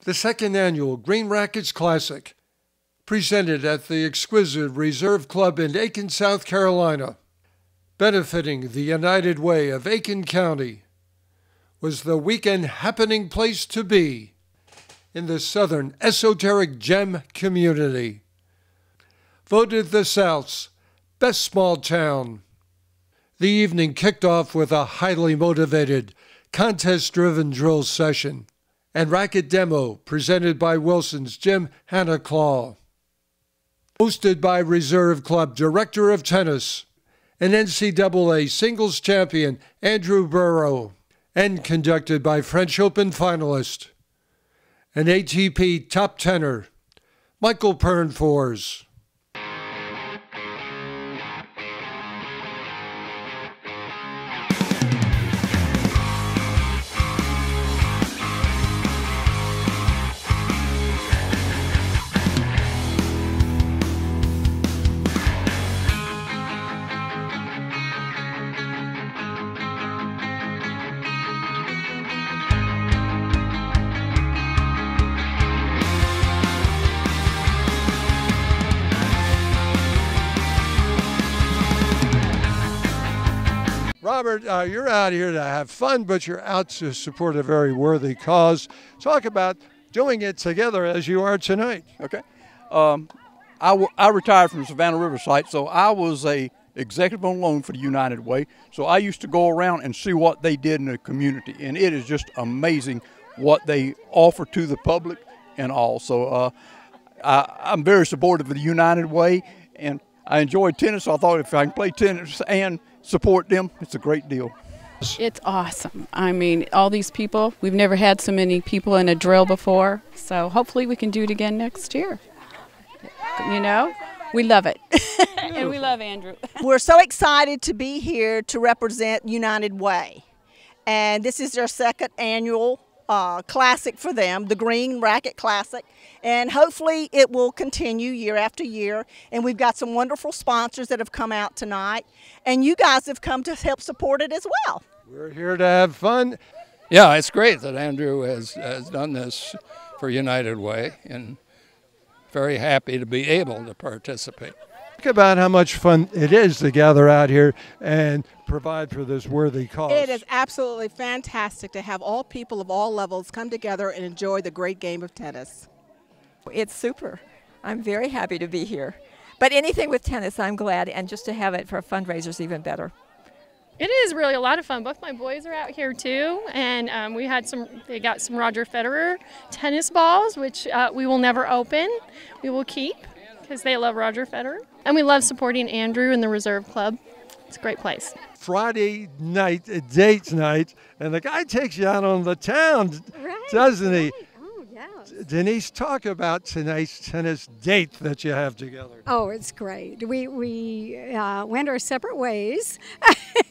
The second annual Green Racquets Classic, presented at the exquisite Reserve Club in Aiken, South Carolina, benefiting the United Way of Aiken County, was the weekend happening place to be in the Southern Esoteric Gem community. Voted the South's best small town. The evening kicked off with a highly motivated, contest-driven drill session and racket demo presented by Wilson's Jim Hannah-Claw. Hosted by Reserve Club Director of Tennis and NCAA singles champion Andrew Burrow, and conducted by French Open finalist and ATP top tenor Michael Pernfors. Robert, you're out here to have fun, but you're out to support a very worthy cause. Talk about doing it together as you are tonight. Okay. I retired from the Savannah River site, so I was a executive on loan for the United Way. So I used to go around and see what they did in the community, and it is just amazing what they offer to the public and all. So I'm very supportive of the United Way, and I enjoy tennis, so I thought if I can play tennis and support them, it's a great deal. It's awesome. I mean, all these people, we've never had so many people in a drill before, so hopefully we can do it again next year. You know, we love it. And we love Andrew. We're so excited to be here to represent United Way. And this is their second annual classic for them, the Green Racket Classic, and hopefully it will continue year after year. And we've got some wonderful sponsors that have come out tonight, and you guys have come to help support it as well. We're here to have fun. Yeah, it's great that Andrew has done this for United Way, and very happy to be able to participate. Think about how much fun it is to gather out here and provide for this worthy cause. It is absolutely fantastic to have all people of all levels come together and enjoy the great game of tennis. It's super. I'm very happy to be here. But anything with tennis, I'm glad, and just to have it for fundraisers, even better. It is really a lot of fun. Both my boys are out here too, and they got some Roger Federer tennis balls, which we will never open. We will keep because they love Roger Federer. And we love supporting Andrew and the Reserve Club. It's a great place. Friday night, date night, and the guy takes you out on the town, doesn't he? Right. Oh, yes. Denise, talk about tonight's tennis date that you have together. Oh, it's great. We went our separate ways.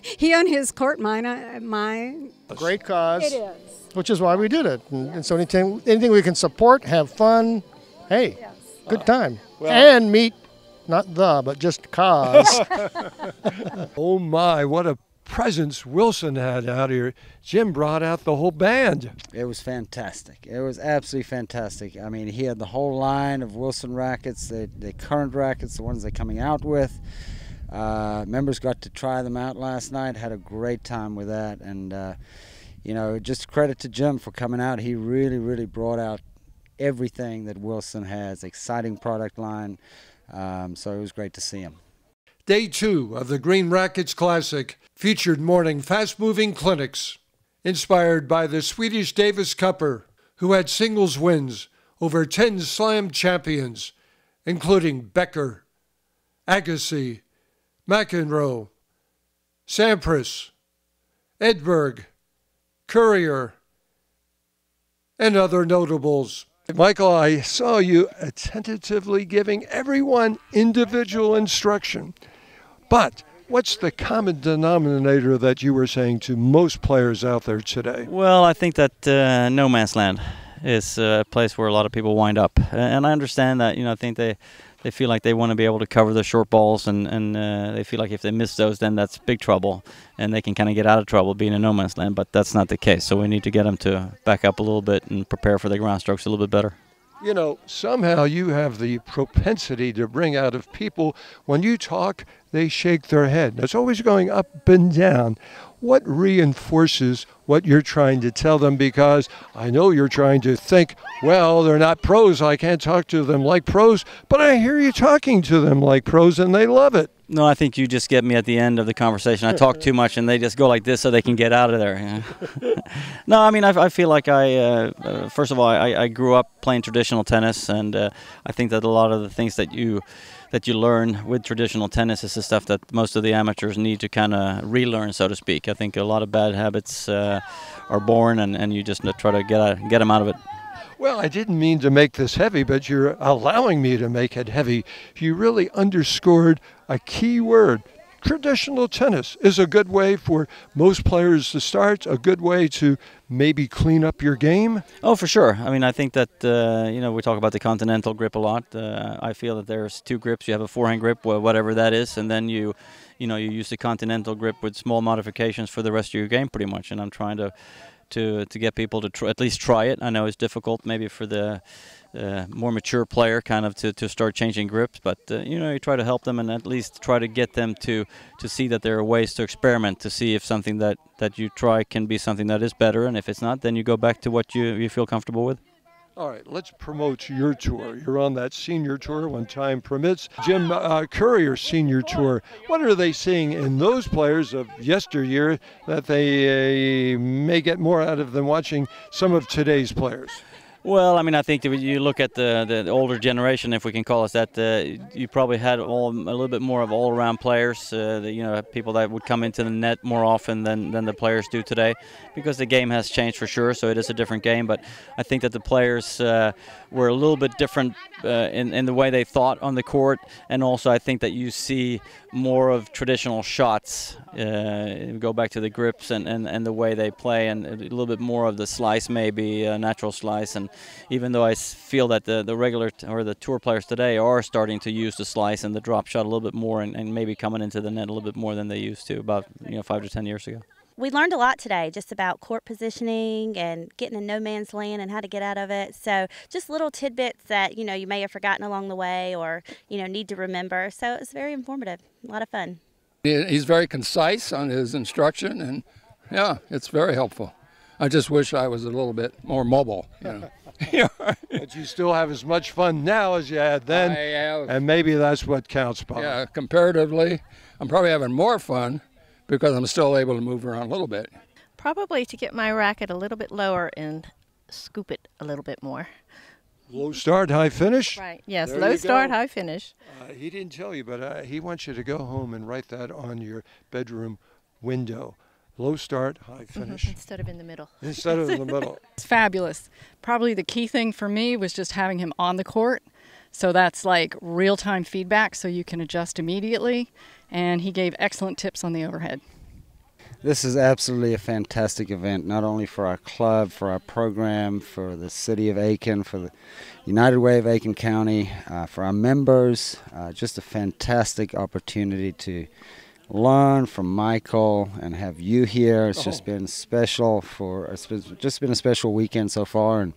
He on his court, mine. Great cause. It is. Which is why we did it. And so anything we can support, have fun, hey, Yes. good time. Well, and meet, but just cause. Oh my, what a presence Wilson had out here. Jim brought out the whole band. It was fantastic. It was absolutely fantastic. I mean, he had the whole line of Wilson rackets, the current rackets, the ones they're coming out with. Members got to try them out last night, had a great time with that. And, you know, just credit to Jim for coming out. He really, really brought out everything that Wilson has, exciting product line. So it was great to see him. Day 2 of the Green Racquets Classic featured morning fast-moving clinics inspired by the Swedish Davis Cupper, who had singles wins over 10 slam champions, including Becker, Agassi, McEnroe, Sampras, Edberg, Courier, and other notables. Michael, I saw you attentively giving everyone individual instruction. But what's the common denominator that you were saying to most players out there today? Well, I think that no man's land is a place where a lot of people wind up. And I understand that, you know, I think the they feel like they want to be able to cover the short balls, and they feel like if they miss those, then that's big trouble, and they can kind of get out of trouble being in no man's land. But that's not the case. So we need to get them to back up a little bit and prepare for the ground strokes a little bit better. You know, somehow you have the propensity to bring out of people, when you talk, they shake their head. It's always going up and down. What reinforces what you're trying to tell them? Because I know you're trying to think, well, they're not pros, I can't talk to them like pros, but I hear you talking to them like pros and they love it. No, I think you just get me at the end of the conversation. I talk too much, and they just go like this so they can get out of there. No, I mean, I feel like first of all, I grew up playing traditional tennis, and I think that a lot of the things that you learn with traditional tennis is the stuff that most of the amateurs need to kind of relearn, so to speak. I think a lot of bad habits are born, and you just try to get them out of it. Well, I didn't mean to make this heavy, but you're allowing me to make it heavy. You really underscored a key word. Traditional tennis is a good way for most players to start, a good way to maybe clean up your game? Oh, for sure. I mean, I think that, we talk about the continental grip a lot. I feel that there's two grips. You have a forehand grip, whatever that is, and then you use the continental grip with small modifications for the rest of your game pretty much. And I'm trying to get people to at least try it. I know it's difficult maybe for the more mature player kind of to start changing grips, but you try to help them and at least try to get them to see that there are ways to experiment, to see if something that you try can be something that is better, and if it's not, then you go back to what you feel comfortable with. All right, let's promote your tour. You're on that senior tour when time permits. Jim Courier's senior tour. What are they seeing in those players of yesteryear that they may get more out of than watching some of today's players? Well, I mean, I think that when you look at the older generation, if we can call us that, you probably had a little bit more of all-around players, people that would come into the net more often than the players do today, because the game has changed for sure, so it is a different game. But I think that the players were a little bit different in the way they thought on the court, and also I think that you see more of traditional shots, go back to the grips and the way they play, and a little bit more of the slice, maybe a natural slice. And even though I feel that the regular or the tour players today are starting to use the slice and the drop shot a little bit more, and maybe coming into the net a little bit more than they used to about 5 to 10 years ago. We learned a lot today just about court positioning and getting in no man's land and how to get out of it. So just little tidbits that, you may have forgotten along the way or, need to remember. So it was very informative, a lot of fun. He's very concise on his instruction, and yeah, it's very helpful. I just wish I was a little bit more mobile, But you still have as much fun now as you had then, I have, and maybe that's what counts, Bob. Yeah, comparatively, I'm probably having more fun because I'm still able to move around a little bit. Probably to get my racket a little bit lower and scoop it a little bit more. Low start, high finish? Right, yes, There low you start, go. high finish. He didn't tell you, but he wants you to go home and write that on your bedroom window. Low start, high finish. Instead of in the middle. Instead of in the middle. It's fabulous. Probably the key thing for me was just having him on the court. So that's like real-time feedback so you can adjust immediately. And he gave excellent tips on the overhead. This is absolutely a fantastic event, not only for our club, for our program, for the city of Aiken, for the United Way of Aiken County, for our members. Just a fantastic opportunity to learn from Michael and have you here. It's just been special it's just been a special weekend so far, and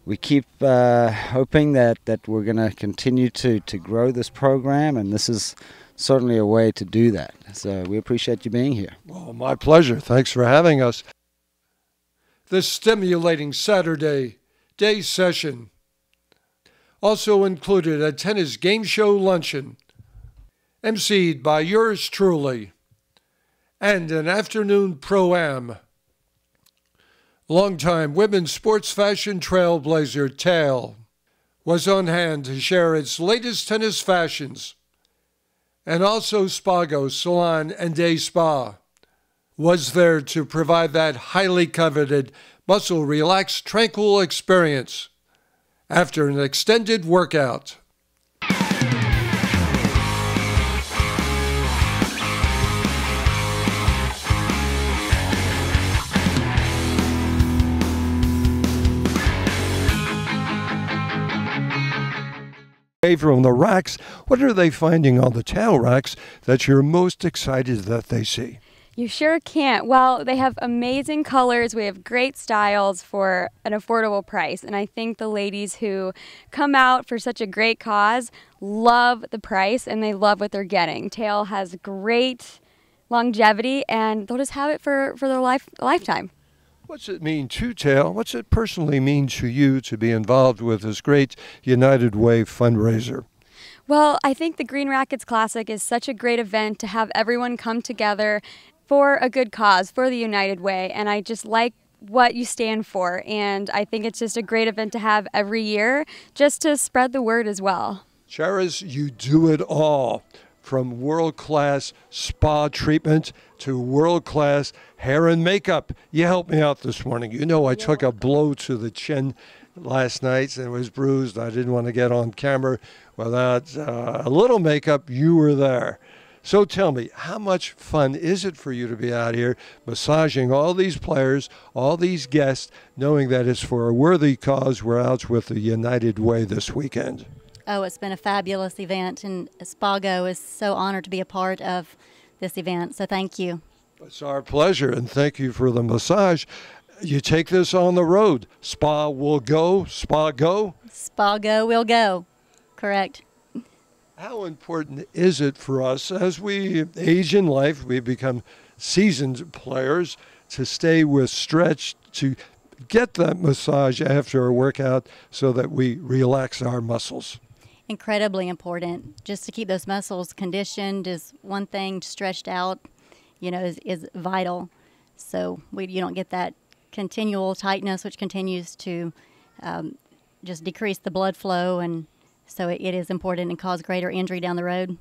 we keep hoping that we're going to continue to grow this program, and this is certainly a way to do that. So we appreciate you being here. Well, my pleasure. Thanks for having us. This stimulating Saturday day session also included a tennis game show luncheon, emceed by yours truly, and an afternoon pro-am. Longtime women's sports fashion trailblazer Tail was on hand to share its latest tennis fashions, and also Spago Salon and Day Spa was there to provide that highly coveted muscle-relaxed, tranquil experience after an extended workout. From the racks, what are they finding on the tail racks that you're most excited that they see? You sure can't. Well, they have amazing colors. We have great styles for an affordable price. And I think the ladies who come out for such a great cause love the price and they love what they're getting. Tail has great longevity and they'll just have it for their lifetime. What's it mean to Tail? What's it personally mean to you to be involved with this great United Way fundraiser? Well, I think the Green Racquets Classic is such a great event to have everyone come together for a good cause, for the United Way, and I just like what you stand for, and I think it's just a great event to have every year just to spread the word as well. Charis, you do it all, from world-class spa treatment to world-class hair and makeup. You helped me out this morning. You know I took a blow to the chin last night and it was bruised. I didn't want to get on camera without a little makeup. You were there. So tell me, how much fun is it for you to be out here massaging all these players, all these guests, knowing that it's for a worthy cause? We're out with the United Way this weekend. Oh, it's been a fabulous event, and Spago is so honored to be a part of this event, so thank you. It's our pleasure, and thank you for the massage. You take this on the road. Spa will go, Spa go? Spago will go, correct. How important is it for us as we age in life, we become seasoned players, to stay with stretch, to get that massage after a workout so that we relax our muscles? Incredibly important. Just to keep those muscles conditioned is one thing, stretched out, you know, is vital. So you don't get that continual tightness, which continues to just decrease the blood flow, and so it is important and cause greater injury down the road.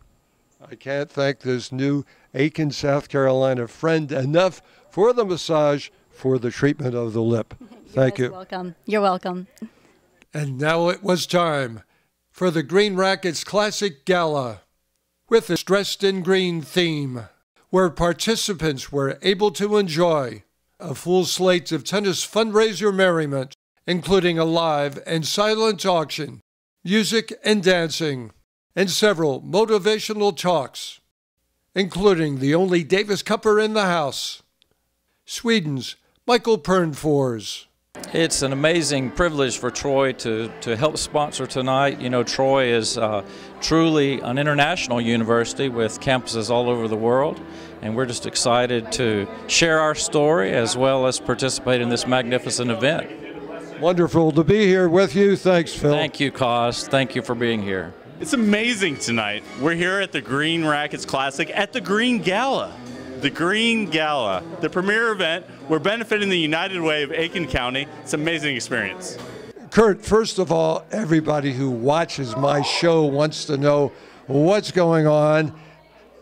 I can't thank this new Aiken, South Carolina friend enough for the massage, for the treatment of the lip. Thank you. You're welcome. You're welcome. And now it was time for the Green Racquets Classic Gala with a Dressed in Green theme, where participants were able to enjoy a full slate of tennis fundraiser merriment, including a live and silent auction, music and dancing, and several motivational talks, including the only Davis Cupper in the house, Sweden's Michael Pernfors. It's an amazing privilege for Troy to help sponsor tonight. You know, Troy is truly an international university with campuses all over the world, and we're just excited to share our story as well as participate in this magnificent event. Wonderful to be here with you. Thanks, Phil. Thank you, Cos. Thank you for being here. It's amazing tonight. We're here at the Green Racquets Classic at the Green Gala. The Green Gala, the premier event. We're benefiting the United Way of Aiken County. It's an amazing experience. Kurt, first of all, everybody who watches my show wants to know what's going on.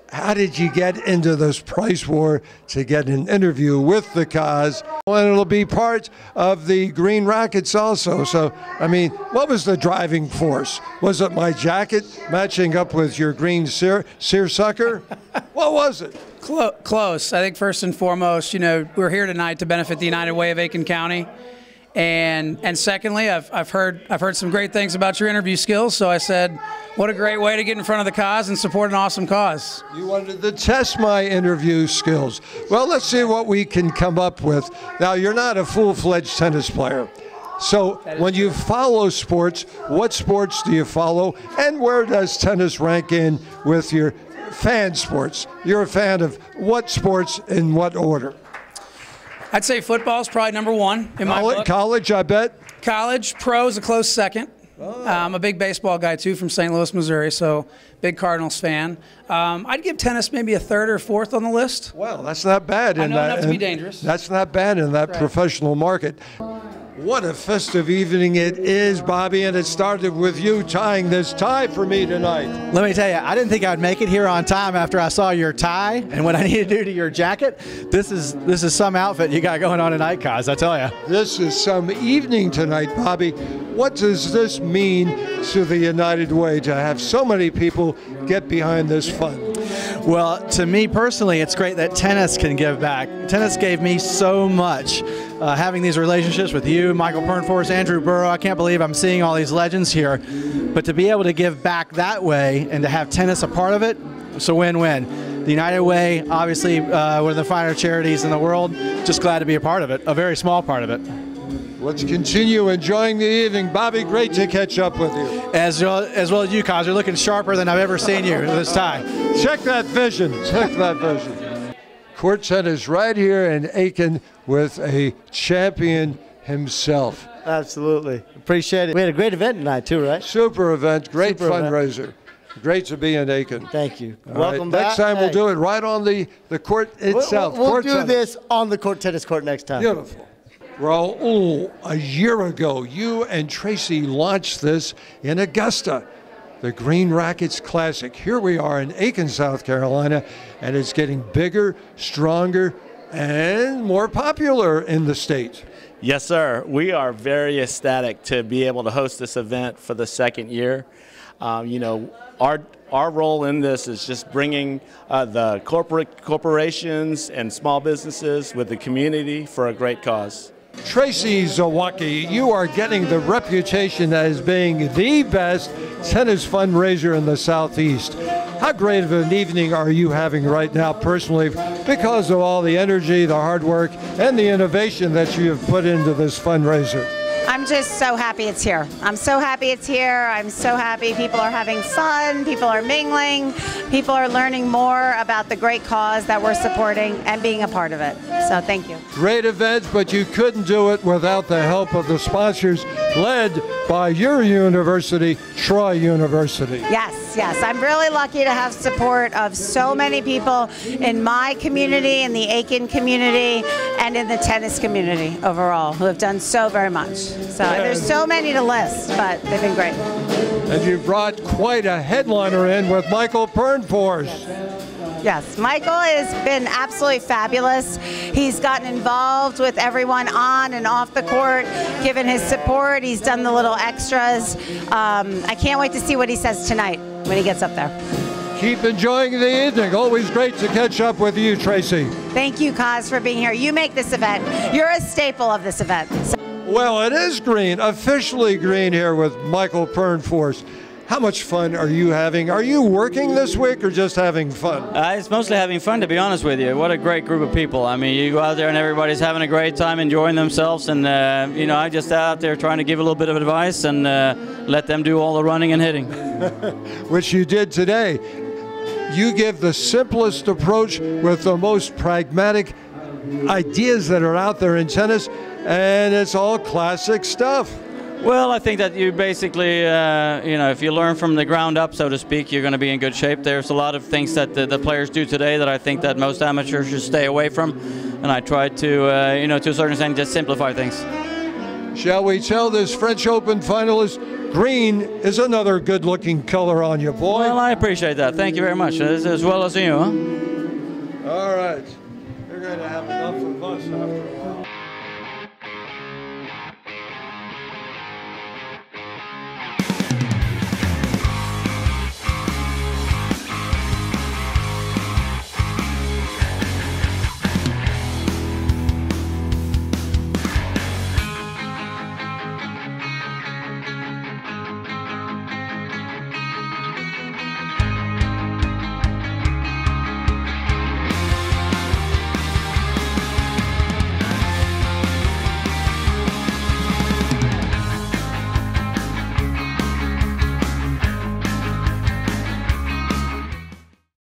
How did you get into this price war to get an interview with the cause? And it'll be part of the Green Racquets also. So, I mean, what was the driving force? Was it my jacket matching up with your green seersucker? What was it? Close. I think first and foremost, you know, we're here tonight to benefit the United Way of Aiken County. And secondly, I've heard some great things about your interview skills, so I said, what a great way to get in front of the cause and support an awesome cause. You wanted to test my interview skills. Well, let's see what we can come up with. Now, you're not a full-fledged tennis player. So when you follow sports, what sports do you follow, and where does tennis rank in with your fan sports? You're a fan of what sports in what order? I'd say football is probably number one in my book. College, I bet? College, pro is a close second. Oh. I'm a big baseball guy, too, from St. Louis, Missouri, so big Cardinals fan. I'd give tennis maybe a third or fourth on the list. Well, that's not bad. I know enough to be dangerous. That's not bad in that professional market. What a festive evening it is, Bobby, and it started with you tying this tie for me tonight. Let me tell you, I didn't think I'd make it here on time after I saw your tie and what I need to do to your jacket. This is some outfit you got going on tonight, Kaz, I tell you. This is some evening tonight, Bobby. What does this mean to the United Way to have so many people get behind this fund? Well, to me personally, it's great that tennis can give back. Tennis gave me so much. having these relationships with you, Michael Pernforce, Andrew Burrow. I can't believe I'm seeing all these legends here. But to be able to give back that way and to have tennis a part of it, it's a win-win. The United Way, obviously, one of the finer charities in the world. Just glad to be a part of it, a very small part of it. Let's continue enjoying the evening. Bobby, great to catch up with you. As well as you, Cos. You're looking sharper than I've ever seen you this time. Check that vision. Check that vision. Court tennis right here in Aiken with a champion himself. Absolutely. Appreciate it. We had a great event tonight, too, right? Super event. Great Super fundraiser. Event. Great to be in Aiken. Thank you. All Welcome right. back. Next time we'll do it right on the court itself. We'll do this on the tennis court next time. Beautiful. Raul, a year ago, you and Tracy launched this in Augusta, the Green Racquets Classic. Here we are in Aiken, South Carolina, and it's getting bigger, stronger, and more popular in the state. Yes, sir. We are very ecstatic to be able to host this event for the second year. You know, our role in this is just bringing the corporations and small businesses with the community for a great cause. Tracy Zawacki, you are getting the reputation as being the best tennis fundraiser in the Southeast. How great of an evening are you having right now personally because of all the energy, the hard work, and the innovation that you have put into this fundraiser? I'm just so happy it's here. I'm so happy it's here. I'm so happy people are having fun, people are mingling, people are learning more about the great cause that we're supporting and being a part of it. So thank you. Great event, but you couldn't do it without the help of the sponsors led by your university, Troy University. Yes, yes. I'm really lucky to have support of so many people in my community, in the Aiken community, and in the tennis community overall who have done so very much. So there's so many to list, but they've been great. And you brought quite a headliner in with Michael Pernforce. Yes, Michael has been absolutely fabulous. He's gotten involved with everyone on and off the court, given his support. He's done the little extras. I can't wait to see what he says tonight when he gets up there. Keep enjoying the evening. Always great to catch up with you, Tracy. Thank you, Kaz, for being here. You make this event. You're a staple of this event. Well, it is green, officially green here with Michael Pernforce. How much fun are you having? Are you working this week or just having fun? It's mostly having fun, to be honest with you. What a great group of people. I mean, you go out there and everybody's having a great time, enjoying themselves, and you know, I'm just out there trying to give a little bit of advice and let them do all the running and hitting. Which you did today. You give the simplest approach with the most pragmatic ideas that are out there in tennis, and it's all classic stuff. Well, I think that you basically, you know, if you learn from the ground up, so to speak, you're going to be in good shape. There's a lot of things that the players do today that I think that most amateurs should stay away from, and I try to, you know, to a certain extent, just simplify things. Shall we tell this French Open finalist, green is another good-looking color on you, boy? Well, I appreciate that. Thank you very much, as well as you, huh? All right. You're going to have enough of us after all.